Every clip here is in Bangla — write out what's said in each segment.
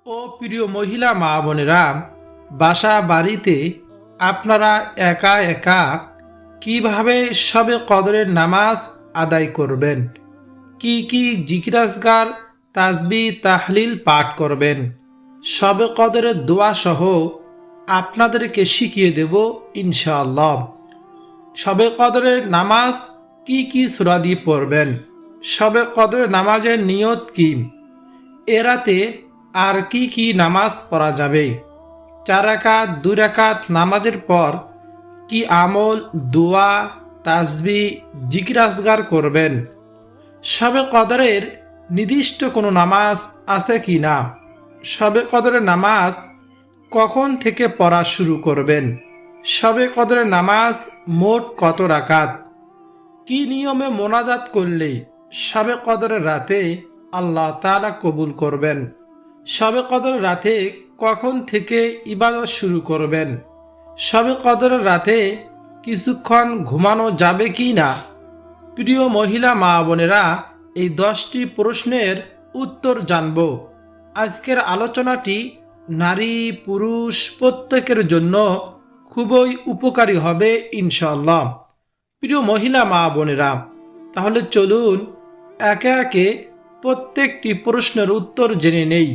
ও প্রিয় মহিলা মা বোনেরা, বাসা বাড়িতে আপনারা একা একা কিভাবে শবে কদরের নামাজ আদায় করবেন, কি কি জিকির আজকার তাসবিহ তাহলিল পাঠ করবেন, শবে কদরের দোয়া সহ আপনাদেরকে শিখিয়ে দেব ইনশাআল্লাহ। শবে কদরের নামাজ কি কি সূরা দিয়ে পড়বেন, শবে কদরের নামাজের নিয়ত কি, এ রাতে আর কি কি নামাজ পড়া যাবে, 4 রাকাত 2 রাকাত নামাজের পর কি আমল দোয়া তাসবিহ জিকির আজগার করবেন, শবে কদরের নির্দিষ্ট কোনো নামাজ আছে কি না, শবে কদরের নামাজ কখন থেকে পড়া শুরু করবেন, শবে কদরের নামাজ মোট কত রাকাত, কি নিয়মে মোনাজাত করলে শবে কদরের রাতে আল্লাহ তাআলা কবুল করবেন, শবে কদরের রাতে কখন থেকে ইবাদত শুরু করবেন, শবে কদরের রাতে কিছুক্ষণ ঘুমানো যাবে কি না। প্রিয় মহিলা মা বোনেরা, এই 10টি প্রশ্নের উত্তর জানব। আজকের আলোচনাটি নারী পুরুষ প্রত্যেকের জন্য খুবই উপকারী হবে ইনশাআল্লাহ। প্রিয় মহিলা মা বোনেরা, তাহলে চলুন একে একে প্রত্যেকটি প্রশ্নের উত্তর জেনে নেই।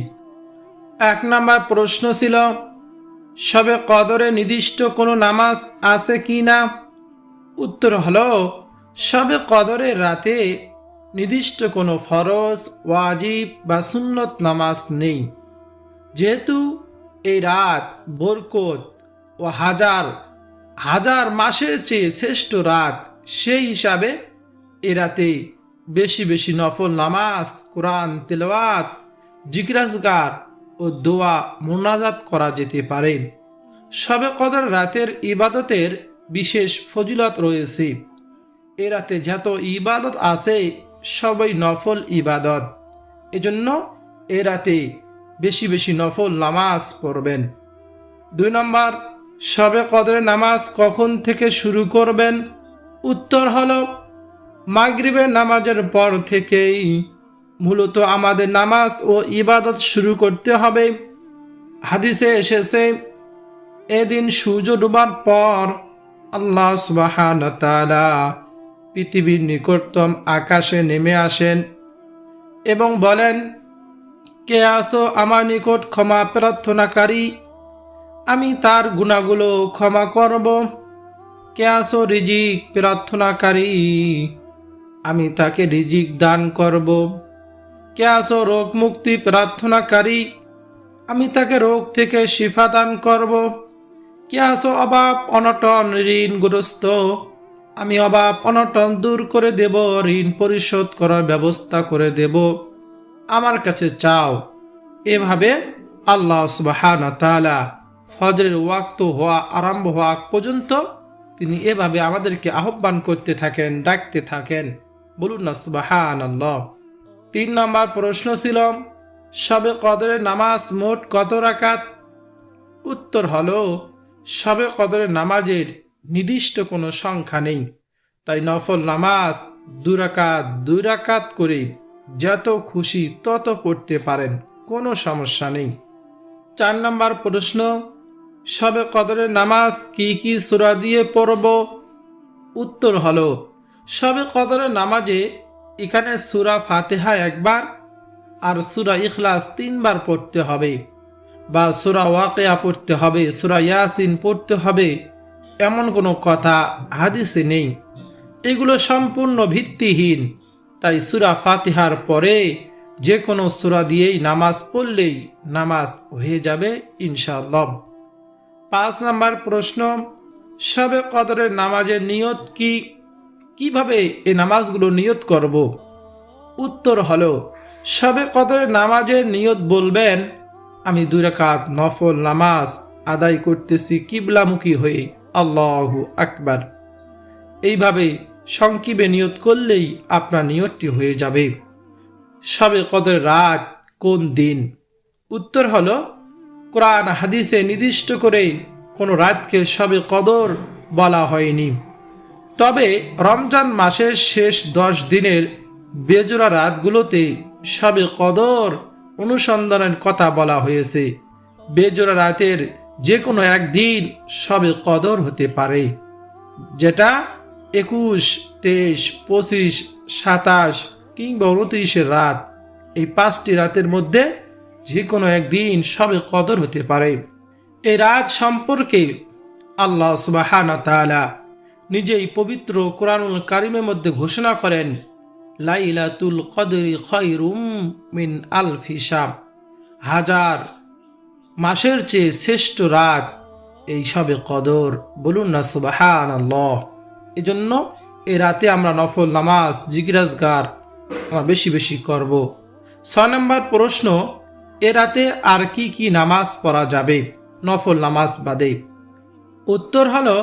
1 নম্বর প্রশ্ন ছিল, শবে কদরে নির্দিষ্ট কোনো নামাজ আছে কি না। উত্তর হলো, শবে কদরের রাতে নির্দিষ্ট কোনো ফরজ ওয়াজিব বা সুন্নত নামাজ নেই, যেহেতু এই রাত বরকত ও হাজার হাজার মাসের চেয়ে শ্রেষ্ঠ রাত, সেই হিসাবে এ রাতে বেশি বেশি নফল নামাজ, কোরআন তেলাওয়াত, জিকির আজকার ও দোয়া মোনাজাত করা যেতে পারে। শবে কদর রাতের ইবাদতের বিশেষ ফজিলত রয়েছে। এ রাতে যত ইবাদত আছে সবই নফল ইবাদত, এজন্য এ রাতে বেশি বেশি নফল নামাজ পড়বেন। 2 নম্বর, শবে কদরের নামাজ কখন থেকে শুরু করবেন। উত্তর হলো, মাগরিবের নামাজের পর থেকেই মূলত আমাদের নামাজ ও ইবাদত শুরু করতে হবে। হাদিসে এসেছে, এদিন সূর্য ডুবার পর আল্লাহ সুবহানাহু ওয়া তাআলা পৃথিবীর নিকটতম আকাশে নেমে আসেন এবং বলেন, কে আসো আমার নিকট ক্ষমা প্রার্থনাকারী, আমি তার গুনাহগুলো ক্ষমা করব। কে আসো রিজিক প্রার্থনাকারী, আমি তাকে রিজিক দান করব। কে আসো রোগ মুক্তি প্রার্থনাকারী, আমি তাকে রোগ থেকে শিফা দান করব। কে আসো অভাব অনটন ঋণগ্রস্ত, আমি অভাব অনটন দূর করে দেব, ঋণ পরিশোধ করার ব্যবস্থা করে দেব, আমার কাছে চাও। এভাবে আল্লাহ সুবহানাহু ওয়া তাআলা ফজরের ওয়াক্ত হওয়া আরম্ভ হওয়া পর্যন্ত তিনি এভাবে আমাদেরকে আহ্বান করতে থাকেন, ডাকতে থাকেন। বলুন না সুবহানাল্লাহ। 3 নম্বর প্রশ্ন ছিল, শবে কদরের নামাজ মোট কত রাকাত। উত্তর হলো, শবে কদরের নামাজের নির্দিষ্ট কোনো সংখ্যা নেই, তাই নফল নামাজ 2 রাকাত 2 রাকাত করে যত খুশি তত পড়তে পারেন, কোনো সমস্যা নেই। 4 নম্বর প্রশ্ন, শবে কদরের নামাজ কি কি সূরা দিয়ে পড়ব। উত্তর হলো, শবে কদরের নামাজে এখানে সূরা ফাতিহা একবার আর সূরা ইখলাস 3 বার পড়তে হবে, বা সূরা ওয়াকিয়া পড়তে হবে, সূরা ইয়াসিন পড়তে হবে, এমন কোনো কথা হাদিসে নেই। এগুলো সম্পূর্ণ ভিত্তিহীন। তাই সূরা ফাতিহার পরে যে কোনো সূরা দিয়েই নামাজ পড়লেই নামাজ হয়ে যাবে ইনশাআল্লাহ। 5 নম্বর প্রশ্ন, শবে কদরের নামাজের নিয়ত কি, কিভাবে এই নামাজগুলো নিয়ত করব। উত্তর হলো, শবে কদরের নামাজের নিয়ত বলবেন, আমি 2 রাকাত নফল নামাজ আদায় করতেছি কিবলামুখী হয়ে, আল্লাহু আকবার। এইভাবে সংক্ষেপে নিয়ত করলেই আপনার নিয়তটি হয়ে যাবে। শবে কদরের রাত কোন দিন। উত্তর হলো, কোরআন হাদিসে নির্দিষ্ট করে কোনো রাতকে শবে কদর বলা হয়নি, তবে রমজান মাসের শেষ 10 দিনের বেজোড়া রাতগুলোতে শবে কদর অনুসন্ধানের কথা বলা হয়েছে। বেজোড়া রাতের যে কোনো একদিন সবে কদর হতে পারে, যেটা 21, 23, 25, 27 কিংবা 29-এর রাত। এই 5টি রাতের মধ্যে যে কোনো একদিন সবে কদর হতে পারে। এই রাত সম্পর্কে আল্লাহ সুবহানাহু ওয়া তাআলা নিজেই পবিত্র কোরআনুল কারীমের মধ্যে ঘোষণা করেন, লাইলাতুল কদরি খায়রুম মিন আলফি শাহর, হাজার মাসের চেয়ে শ্রেষ্ঠ রাত এই সবে কদর। বলুন না সুবহানাল্লাহ। এজন্য এই রাতে আমরা নফল নামাজ, জিকির আজকার আমরা বেশি বেশি করব। 6 নম্বর প্রশ্ন, এ রাতে আর কি কি নামাজ পড়া যাবে নফল নামাজ বাদে? উত্তর হলো,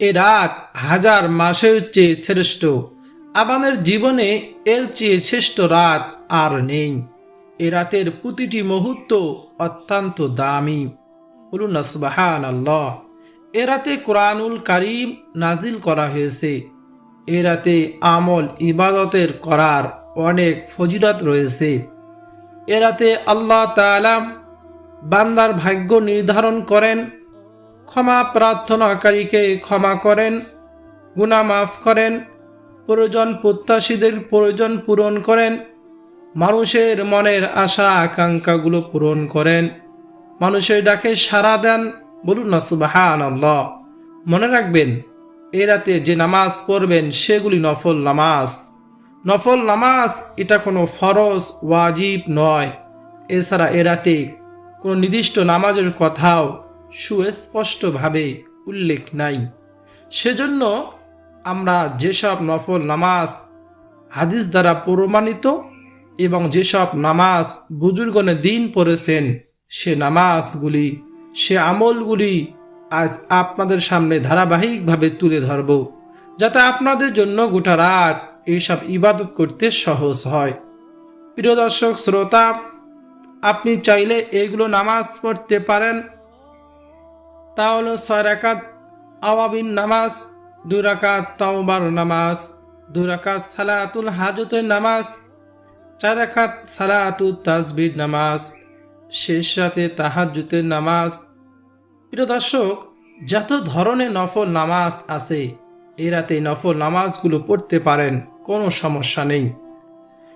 এ রাত হাজার মাসের চেয়ে শ্রেষ্ঠ। আমাদের জীবনে এর চেয়ে শ্রেষ্ঠ রাত আর নেই। এ রাতের প্রতিটি মুহূর্ত অত্যন্ত দামি। বলুন না সুবহানাল্লাহ। এ রাতে কোরআনুল কারীম নাজিল করা হয়েছে। এ রাতে আমল ইবাদতের করার অনেক ফজিলত রয়েছে। এ রাতে আল্লাহ তাআলা বান্দার ভাগ্য নির্ধারণ করেন, ক্ষমা প্রার্থনাকারীকে ক্ষমা করেন, গুনাহ মাফ করেন, প্রয়োজন প্রত্যাশীদের প্রয়োজন পূরণ করেন, মানুষের মনের আশা আকাঙ্ক্ষাগুলো পূরণ করেন, মানুষের ডাকে সাড়া দেন। বলুন না সুবহানাল্লাহ। মনে রাখবেন, এ রাতে যে নামাজ পড়বেন সেগুলি নফল নামাজ। নফল নামাজ এটা কোনো ফরজ ওয়াজিব নয়। এছাড়া এ রাতে কোনো নির্দিষ্ট নামাজের কথাও সুস্পষ্টভাবে উল্লেখ নাই। সেজন্য আমরা যেসব নফল নামাজ হাদিস দ্বারা প্রমাণিত এবং যেসব নামাজ বুজুর্গনে দিন পড়েছেন, সে নামাজগুলি, সে আমলগুলি আজ আপনাদের সামনে ধারাবাহিকভাবে তুলে ধরব, যাতে আপনাদের জন্য গোটা রাত এইসব ইবাদত করতে সহজ হয়। প্রিয় দর্শক শ্রোতা, আপনি চাইলে এগুলো নামাজ পড়তে পারেন। তা হলো 6 রাকাত আওয়াবিন নামাজ, 2 রাকাত তাওবার নামাজ, 2 রাকাত সালাতুল হাজতের নামাজ, 4 রাকাত সালাতুত তাসবিহ নামাজ, শেষ রাতে তাহাজ্জুদের নামাজ। প্রিয় দর্শক, যত ধরনের নফল নামাজ আছে, এই রাতে নফল নামাজগুলো পড়তে পারেন, কোনো সমস্যা নেই।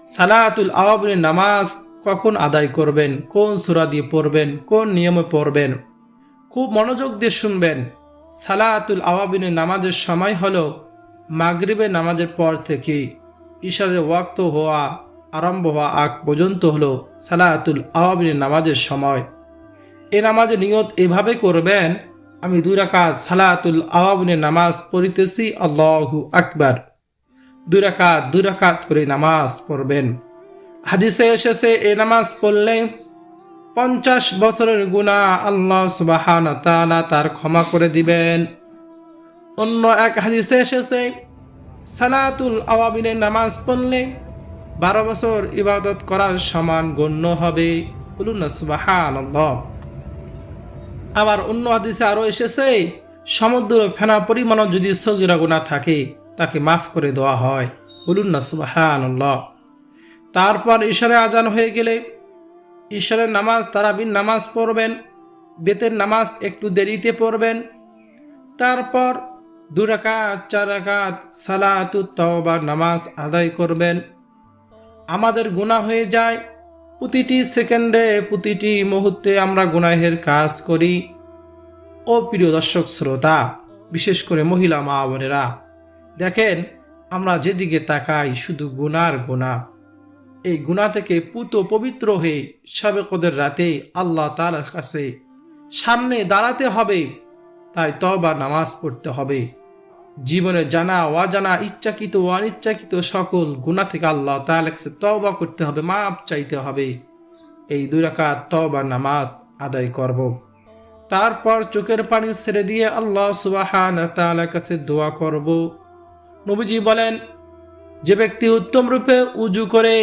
সালাতুল আওয়াবিনের নামাজ কখন আদায় করবেন, কোন সূরা দিয়ে পড়বেন, কোন নিয়মে পড়বেন, খুব মনোযোগ দিয়ে শুনবেন। সালাতুল আওয়াবিনের নামাজের সময় হলো মাগরিবের নামাজের পর থেকে ইশারের ওয়াক্ত হওয়া আরম্ভ হওয়া আগ পর্যন্ত হলো সালাতুল আওয়াবিনের নামাজের সময়। এই নামাজের নিয়ত এভাবে করবেন, আমি 2 রাকাত সালাতুল আওয়াবিনের নামাজ পড়িতেছি, আল্লাহু আকবার। 2 রাকাত করে নামাজ পড়বেন। হাদিসে এসেছে এই নামাজ পড়লে 50 বছরের গুনাহ আল্লাহ সুবহানাহু ওয়া তাআলা তার ক্ষমা করে দিবেন। অন্য এক হাদিসে এসেছে সালাতুল আওয়াবিনের নামাজ পড়লে 12 বছর ইবাদত করার সমান গণ্য হবে। বলুন না সুবহানাল্লাহ। আবার অন্য হাদিসে আরো এসেছে, সমুদ্র ফেনা পরিমাণও যদি সগীরা গুনাহ থাকে তাকে মাফ করে দেওয়া হয়। বলুন না সুবহানাল্লাহ। তারপর ইশারে আজান হয়ে গেলে ইশারের নামাজ, তারাবির নামাজ পড়বেন। বেতের নামাজ একটু দেরিতে পড়বেন। তারপর 2 রাকাত 4 রাকাত সালাতুত তাওবার নামাজ আদায় করবেন। আমাদের গুনাহ হয়ে যায়, প্রতিটি সেকেন্ডে প্রতিটি মুহূর্তে আমরা গুনাহের কাজ করি। ও প্রিয় দর্শক শ্রোতা, বিশেষ করে মহিলা মা বোনেরা, দেখেন আমরা যেদিকে তাকাই শুধু গুনার গুনাহ। এই গুনাহ থেকে পবিত্র হয়ে শবে কদর রাতে আল্লাহ তাআলার কাছে সামনে দাঁড়াতে হবে। তাই তওবা নামাজ পড়তে হবে। জীবনে জানা অজানা, ইচ্ছাকৃত অনিচ্ছাকৃত সকল গুনাহ থেকে আল্লাহ তাআলার কাছে তওবা করতে হবে, মাপ চাইতে হবে। এই 2 রাকাত তওবার নামাজ আদায় করব। তারপর চোখের পানি ছেড়ে দিয়ে আল্লাহ সুবহানাহু ওয়া তাআলার কাছে দোয়া করব। নবীজি বলেন, যে ব্যক্তি উত্তম রূপে উজু করে,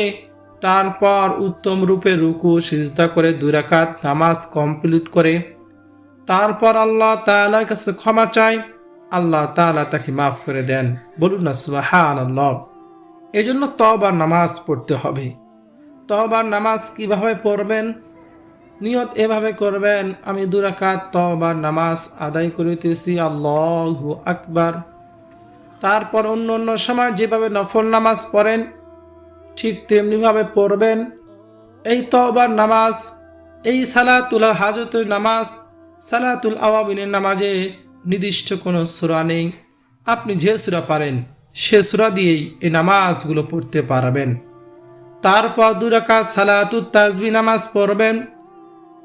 তারপর উত্তম রূপে রুকু সিজদা করে 2 রাকাত নামাজ কমপ্লিট করে, তারপর আল্লাহ তাআলার কাছে ক্ষমা চায়, আল্লাহ তাআলা তাকে মাফ করে দেন। বলুন না সুবহানাল্লাহ। এজন্য তওবার নামাজ পড়তে হবে। তওবার নামাজ কিভাবে পড়বেন? নিয়ত এভাবে করবেন, আমি 2 রাকাত তওবার নামাজ আদায় করিতেছি, আল্লাহু আকবার। তারপর অন্য অন্য সময় যেভাবে নফল নামাজ পড়েন ঠিক তেমনিভাবে পড়বেন। এই তওবার নামাজ, এই সালাতুল হাজতের নামাজ, সালাতুল আওয়াবিনের নামাজে নির্দিষ্ট কোনো সূরা নেই। আপনি যে সূরা পারেন সে সূরা দিয়েই এই নামাজগুলো পড়তে পারবেন। তারপর 2 রাকাত সালাতুত তাসবিহ নামাজ পড়বেন।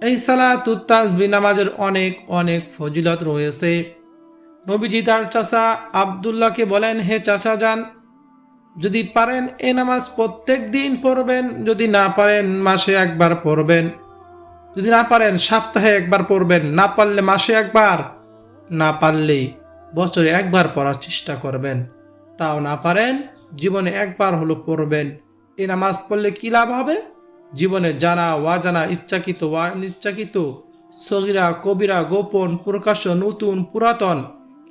এই সালাতুত তাসবিহ নামাজের অনেক অনেক ফজিলত রয়েছে। নবীজি তার চাচা আব্দুল্লাহকে বলেন, হে চাচা যান, যদি পারেন এ নামাজ প্রত্যেক দিন পড়বেন, যদি না পারেন মাসে একবার পড়বেন, যদি না পারেন সপ্তাহে একবার পড়বেন, না পারলে মাসে একবার, না পারলে বছরে একবার পড়ার চেষ্টা করবেন। তাও না পারেন জীবনে একবার হলো পড়বেন। এই নামাজ পড়লে কি লাভ হবে? জীবনে জানা ওয়াজানা, ইচ্ছাকৃত ওয়া অনিচ্ছাকৃত, সগীরা কবিরা, গোপন প্রকাশ্য, নতুন পুরাতন,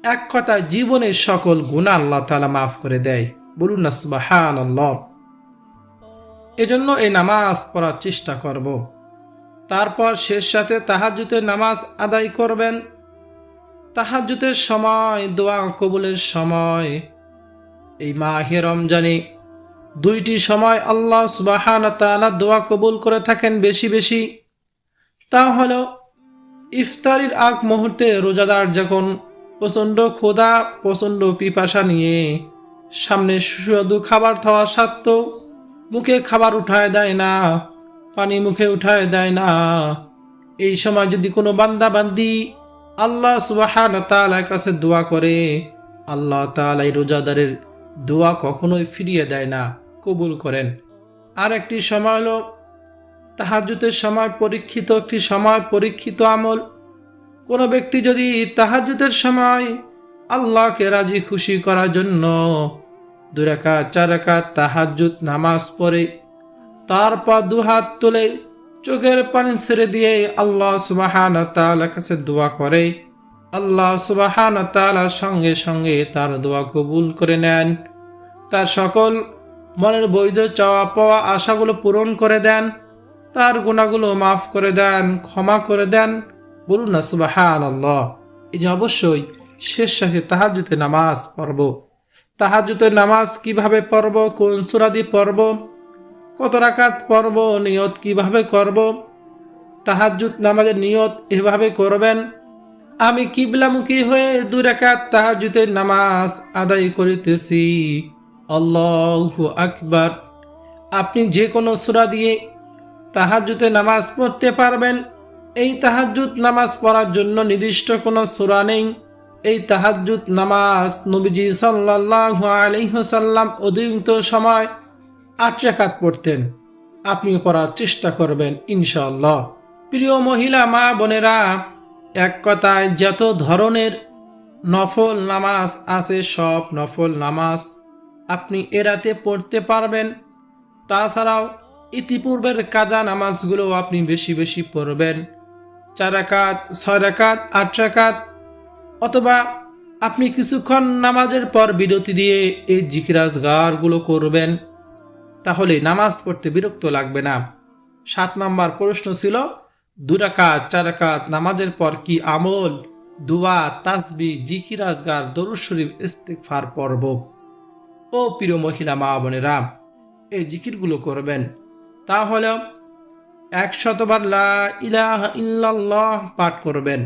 এক কথায় জীবনের সকল গুনাহ আল্লাহ তাআলা মাফ করে দেয়। বলুন না সুবহানাল্লাহ। এজন্য এই নামাজ পড়ার চেষ্টা করব। তারপর শেষ সাথে তাহাজ্জুদের নামাজ আদায় করবেন। তাহাজ্জুদের সময়, দোয়া কবুলের সময়, এই মাহে রমজানে 2টি সময় আল্লাহ সুবহানাহু ওয়া তাআলা দোয়া কবুল করে থাকেন বেশি বেশি। তা হলো ইফতারির আগ মুহূর্তে রোজাদার যখন প্রচণ্ড ক্ষুধা, প্রচণ্ড পিপাসা নিয়ে সামনে সুস্বাদু খাবার খাওয়া সত্ত্বেও মুখে খাবার উঠায় দেয় না, পানি মুখে উঠায় দেয় না, এই সময় যদি কোনো বান্দা বান্দি আল্লাহ সুবহানাহু ওয়া তাআলার কাছে দোয়া করে, আল্লাহ তাআলা এই রোজাদারের দোয়া কখনোই ফিরিয়ে দেয় না, কবুল করেন। আর একটি সময় হলো তাহাজ্জুদের সময়, পরীক্ষিত একটি সময়, পরীক্ষিত আমল। কোনো ব্যক্তি যদি তাহাজ্জুদের সময় আল্লাহকে রাজি খুশি করার জন্য 2 রাকাত 4 রাকাত তাহাজ্জুদ নামাজ পড়ে, তারপর 2 হাত তুলে চোখের পানি ছেড়ে দিয়ে আল্লাহ সুবহানাহু ওয়া তাআলার কাছে দোয়া করে, আল্লাহ সুবহানাহু ওয়া তাআলা সঙ্গে সঙ্গে তার দোয়া কবুল করে নেন, তার সকল মনের বৈধ চাওয়া পাওয়া আশাগুলো পূরণ করে দেন, তার গুনাহগুলো মাফ করে দেন, ক্ষমা করে দেন। বলুন না সুবহানাল্লাহ। এই যে অবশ্যই শেষ সাথে তাহাজ্জুদের নামাজ পড়ব। তাহাজ্জুদের নামাজ কিভাবে পড়ব, কোন সূরা দিয়ে পড়ব, কত রাকাত পড়ব, নিয়ত কিভাবে করব? তাহাজ্জুদ নামাজের নিয়ত এভাবে করবেন, আমি কিবলামুখী হয়ে 2 রাকাত তাহাজ্জুদের নামাজ আদায় করিতেছি, আল্লাহু আকবার। আপনি যে কোনো সূরা দিয়ে তাহাজ্জুদের নামাজ পড়তে পারবেন। এই তাহাজ্জুদ নামাজ পড়ার জন্য নির্দিষ্ট কোনো সূরা নেই। এই তাহাজ্জুদ নামাজ নবীজি সাল্লাল্লাহু আলাইহি ওয়াসাল্লাম অধিকতর সময় 8 রাকাত পড়তেন। আপনি পড়ার চেষ্টা করবেন ইনশাআল্লাহ। প্রিয় মহিলা মা বোনেরা, এক কথায় যত ধরনের নফল নামাজ আছে সব নফল নামাজ আপনি এরাতে পড়তে পারবেন। তাছাড়াও ইতিপূর্বের কাজা নামাজগুলো আপনি বেশি বেশি পড়বেন, 4 রাকাত, 6 রাকাত, 8 রাকাত, অথবা আপনি কিছুক্ষণ নামাজের পর বিরতি দিয়ে এই জিকির আজকারগুলো করবেন, তাহলে নামাজ পড়তে বিরক্ত লাগবে না। 7 নম্বর প্রশ্ন ছিল 2 রাকাত 4 রাকাত নামাজের পর কি আমল, দোয়া, তাসবিহ, জিকির আজকার, দরুদ শরীফ, ইস্তিগফার পড়ব। ও প্রিয় মহিলা মা বোনেরা, এই জিকিরগুলো করবেন। তাহলে 100 বার লা ইলাহা ইল্লাল্লাহ পাঠ করবেন।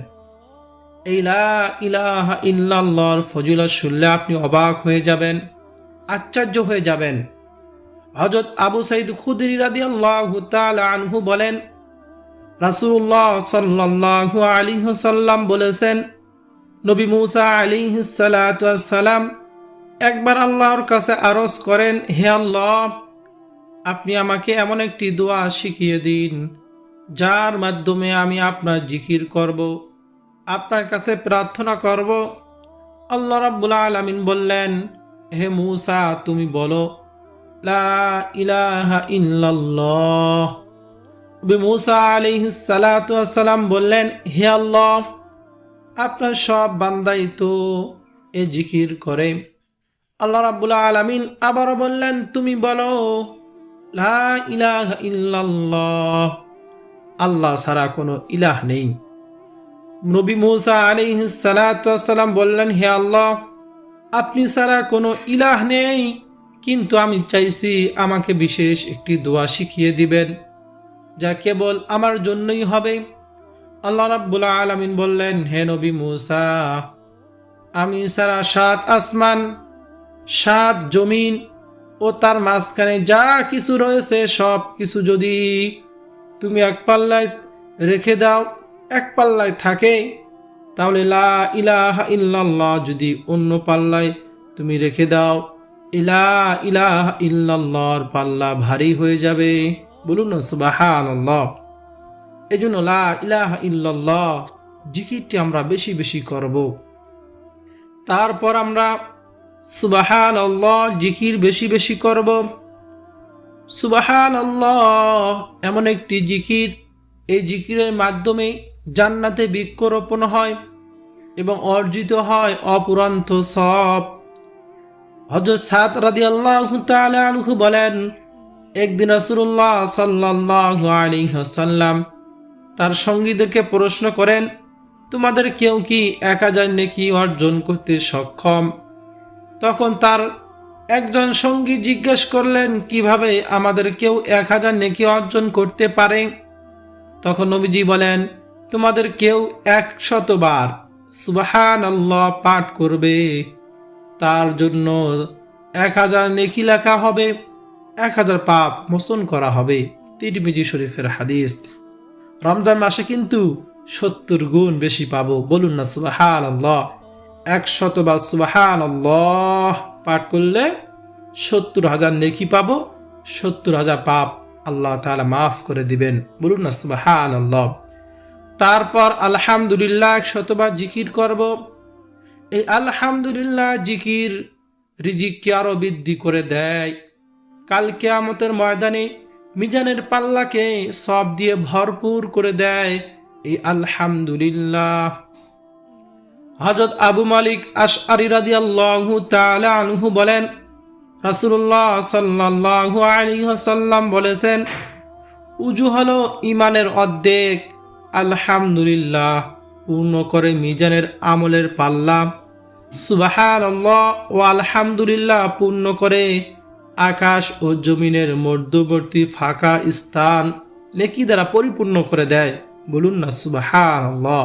এই লা ইলাহা ইল্লাল্লাহর ফজিলত শুনলে আপনি অবাক হয়ে যাবেন, আশ্চর্য হয়ে যাবেন। হযরত আবু সাঈদ খুদরি রাদিয়াল্লাহু তাআলা আনহু বলেন, রাসূলুল্লাহ সাল্লাল্লাহু আলাইহি ওয়াসাল্লাম বলেছেন, নবী মুসা আলাইহিস সালাতু ওয়াস সালাম একবার আল্লাহর কাছে আরজ করেন, হে আল্লাহ, আপনি আমাকে এমন একটি দোয়া শিখিয়ে দিন যার মাধ্যমে আমি আপনার জিকির করব, আপনার কাছে প্রার্থনা করব। আল্লাহ রাব্বুল আলামিন বললেন, হে মুসা, তুমি বলো লা ইলাহা ইল্লাল্লাহ। নবী মুসা আলাইহিস সালাতু ওয়াস সালাম বললেন, হে আল্লাহ, আপনার সব বান্দাই তো এ জিকির করে। আল্লাহ রাব্বুল আলামিন আবারও বললেন, তুমি বলো লা ইলাহা ইল্লাল্লাহ, আল্লাহ ছাড়া কোনো ইলাহ নেই। নবী মূসা আলাইহিস সালাতু ওয়াস সালাম বললেন, হে আল্লাহ, আপনি ছাড়া কোনো ইলাহ নেই, কিন্তু আমি চাইছি আমাকে বিশেষ একটি দোয়া শিখিয়ে দিবেন, যা কেবল আমার জন্যই হবে। আল্লাহ রাব্বুল আলামিন বললেন, হে নবী মূসা, আমি ছাড়া 7 আসমান, 7 জমিন ও তার মাঝখানে যা কিছু রয়েছে সব কিছু যদি তুমি এক পাল্লায় রেখে দাও, এক পাল্লায় থাকে, তাহলে লা ইলাহা ইল্লাল্লাহ যদি অন্য পাল্লায় তুমি রেখে দাও, লা ইলাহা ইল্লাল্লাহর পাল্লা ভারী হয়ে যাবে। বলুন না সুবহানাল্লাহ। এজন্য লা ইলাহা ইল্লাল্লাহ জিকিরটি আমরা বেশি বেশি করব। তারপর আমরা সুবহানাল্লাহ জিকির বেশি বেশি করব। সুবহানাল্লাহ এমন একটি জিকির, এই জিকিরের মাধ্যমে জান্নাতে বৃক্ষরোপণ হয় এবং অর্জিত হয় অপুরন্ত সওয়াব। হযরত সাদ রাদিয়াল্লাহু তাআলা আনহু বলেন, একদিন রাসূলুল্লাহ সাল্লাল্লাহু আলাইহি ওয়াসাল্লাম তার সঙ্গীদেরকে প্রশ্ন করেন, তোমাদের কেউ কি 1000 নেকি অর্জন করতে সক্ষম? তখন তার একজন সঙ্গী জিজ্ঞেস করলেন, কিভাবে আমাদের কেউ 1000 নেকি অর্জন করতে পারে? তখন নবীজি বলেন, তোমাদের কেউ 100 বার সুবহানাল্লাহ পাঠ করবে, তার জন্য 1000 নেকি লেখা হবে, 1000 পাপ মোচন করা হবে। তিরমিজি শরীফের হাদিস। রমজান মাসে কিন্তু 70 গুণ বেশি পাবো। বলুন না সুবহানাল্লাহ। 100 বার সুবহানাল্লাহ পাঠ করলে 70,000 নেকি পাবো, 70,000 পাপ আল্লাহ তাআলা মাফ করে দিবেন। বলুন না সুবহানাল্লাহ। তারপর আলহামদুলিল্লাহ 100 বার জিকির করব। এই আলহামদুলিল্লাহ জিকির রিজিককে আরো বৃদ্ধি করে দেয়। কাল কিয়ামতের ময়দানে মিজানের পাল্লাকে সওয়াব দিয়ে ভরপুর করে দেয় এই আলহামদুলিল্লাহ। হযরত আবু মালিক আশআরী রাদিয়াল্লাহু তাআলা আনহু বলেন, রাসূলুল্লাহ সাল্লাল্লাহু আলাইহি ওয়াসাল্লাম বলেছেন, উযু হলো ঈমানের অর্ধেক। আলহামদুলিল্লাহ পূর্ণ করে মিজানের আমলের পাল্লা, সুবহানাল্লাহ ও আলহামদুলিল্লাহ পূর্ণ করে আকাশ ও জমিনের মধ্যবর্তী ফাঁকা স্থান নেকি দ্বারা পরিপূর্ণ করে দেয়। বলুন না সুবহানাল্লাহ।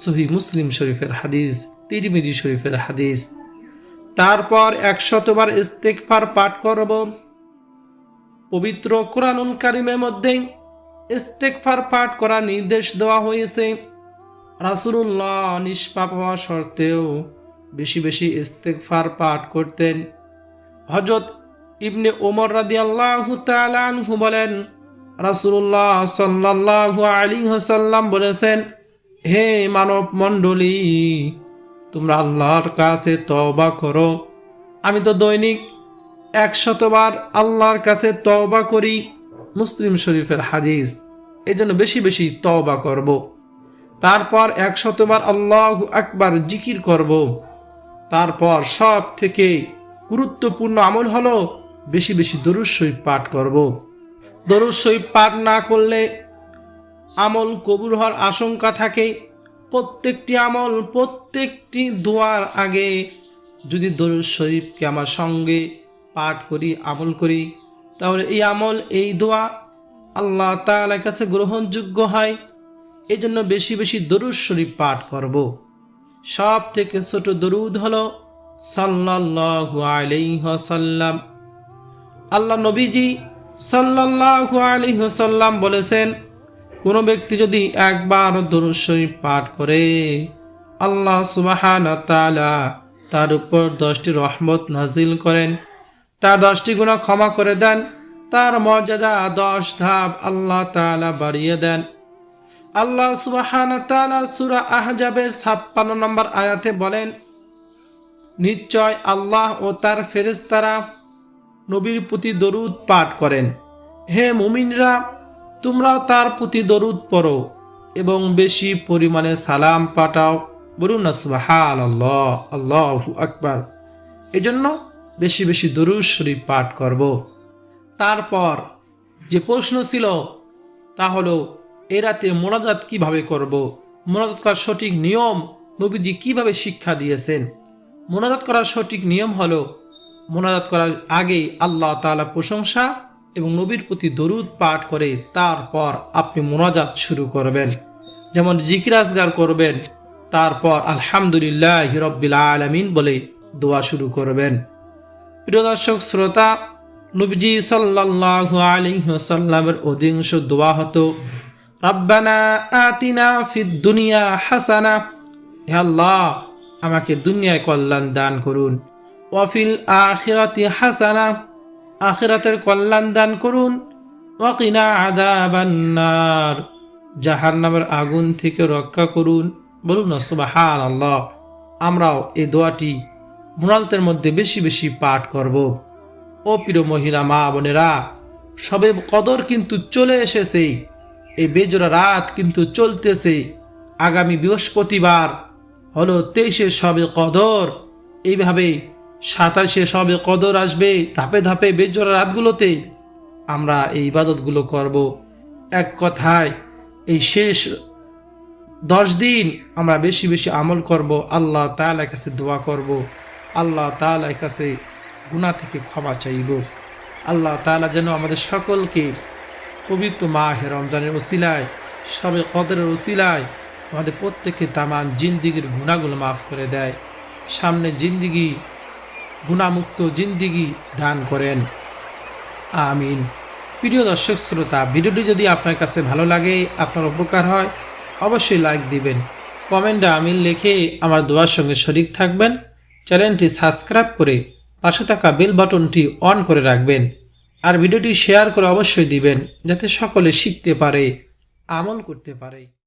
সহিহ মুসলিম শরীফের হাদিস, তিরমিজি শরীফের হাদিস। তারপর 100 বার ইস্তিগফার পাঠ করব। পবিত্র কোরআনুল কারীমের মধ্যে ইস্তিগফার পাঠ করার নির্দেশ দেওয়া হয়েছে। রাসূলুল্লাহ নিষ্পাপ হওয়া সত্ত্বেও বেশি বেশি ইস্তিগফার পাঠ করতেন। হযরত ইবনে ওমর রাদিয়াল্লাহু তাআলা আনহু বলেন, রাসূলুল্লাহ সাল্লাল্লাহু আলাইহি ওয়াসাল্লাম বলেছেন, হে মানব মণ্ডলী, তোমরা আল্লাহর কাছে তওবা করো। আমি তো দৈনিক 100 বার আল্লাহর কাছে তওবা করি। মুসলিম শরীফের হাদিস। এজন্য বেশি বেশি তওবা করব। তারপর 100 বার আল্লাহু আকবার জিকির করব। তারপর সব থেকে গুরুত্বপূর্ণ আমল হলো বেশি বেশি দরুদ শরীফ পাঠ করব। দরুদ শরীফ পাঠ না করলে আমল কবুল হওয়ার আশঙ্কা থাকে। প্রত্যেকটি আমল, প্রত্যেকটি দোয়ার আগে যদি দরুদ শরীফকে আমার সঙ্গে পাঠ করি, আমল করি, তাহলে এই আমল, এই দোয়া আল্লাহ তাআলার কাছে গ্রহণযোগ্য হয়। এই জন্য বেশি বেশি দরুদ শরীফ পাঠ করব। সব থেকে ছোট দরুদ হলো সাল্লাল্লাহু আলাইহি ওয়াসাল্লাম। আল্লাহ নবীজি সাল্লাল্লাহু আলাইহি ওয়াসাল্লাম বলেছেন, কোন ব্যক্তি যদি একবার দরুদ শরীফ পাঠ করে, আল্লাহ সুবহানাহু ওয়া তাআলা তার উপর 10টি রহমত নাজিল করেন, তার 10টি গুনাহ ক্ষমা করে দেন, তার মর্যাদা 10 ধাপ আল্লাহ তাআলা বাড়িয়ে দেন। আল্লাহ সুবহানাহু ওয়া তাআলা সূরা আহজাবের 56 নম্বর আয়াতে বলেন, নিশ্চয় আল্লাহ ও তার ফেরেশতারা নবীর প্রতি দরুদ পাঠ করেন। হে মুমিনরা, তোমরাও তার প্রতি দরুদ পড়ো এবং বেশি পরিমাণে সালাম পাঠাও। বলুন না সুবহানাল্লাহ, আল্লাহু আকবার। এজন্য বেশি বেশি দরুদ শরীফ পাঠ করব। তারপর যে প্রশ্ন ছিল তা হলো এই রাতে মোনাজাত কিভাবে করব, মোনাজাত করার সঠিক নিয়ম নবীজি কিভাবে শিক্ষা দিয়েছেন। মোনাজাত করার সঠিক নিয়ম হলো মোনাজাত করার আগে আল্লাহ তাআলার প্রশংসা এবং নবীর প্রতি দরুদ পাঠ করে তারপর আপনি মোনাজাত শুরু করবেন। যেমন জিকির আজগার করবেন, তারপর আলহামদুলিল্লাহি রাব্বিল আলামিন বলে দোয়া শুরু করবেন। প্রিয় দর্শক শ্রোতা, নবীজি সাল্লাল্লাহু আলাইহি ওয়াসাল্লামের অধিকাংশ দোয়া হতো রাব্বানা আতিনা ফিদ দুনিয়া হাসানা, হে আল্লাহ আমাকে দুনিয়ায় কল্যাণ দান করুন, ওয়া ফিল আখিরাতি হাসানা, আখিরাতের কল্যাণ দান করুন, ওয়া কিনা আযাবান নার, জাহান্নামের আগুন থেকে রক্ষা করুন। বলুন না সুবহানাল্লাহ। আমরাও এই দোয়াটি মুনাজাতের মধ্যে বেশি বেশি পাঠ করব। ও প্রিয় মহিলা মা বোনেরা, সবে কদর কিন্তু চলে এসেছে, এই বেজোড়া রাত কিন্তু চলতেছে। আগামী বৃহস্পতিবার হলো 23শে সবে কদর, এইভাবে 27শে সবে কদর আসবে। ধাপে ধাপে বেজোড়া রাতগুলোতে আমরা এই ইবাদতগুলো করব। এক কথায় এই শেষ 10 দিন আমরা বেশি বেশি আমল করব, আল্লাহ তাআলার কাছে দোয়া করব, আল্লাহ তাআলার কাছে গুনাহ থেকে ক্ষমা চাইব। আল্লাহ তাআলা যেন আমাদের সকলকে পবিত্র মাহে রমজানের ওসিলায়, সবে কদরের ওসিলায় আমাদের প্রত্যেককে তামাম জিন্দিগির গুনাহগুলো মাফ করে দেয়, সামনে জিন্দিগি গুনাহমুক্ত জিন্দিগি দান করেন, আমিন। প্রিয় দর্শক শ্রোতা, ভিডিওটি যদি আপনার কাছে ভালো লাগে, আপনার উপকার হয়, অবশ্যই লাইক দিবেন, কমেন্টে আমিন লিখে আমার দোয়ার সঙ্গে শরিক থাকবেন। চ্যানেলটি সাবস্ক্রাইব করে পাশে থাকা বেল বাটনটি অন করে রাখবেন, আর ভিডিওটি শেয়ার করে অবশ্যই দিবেন যাতে সকলে শিখতে পারে, আমল করতে পারে।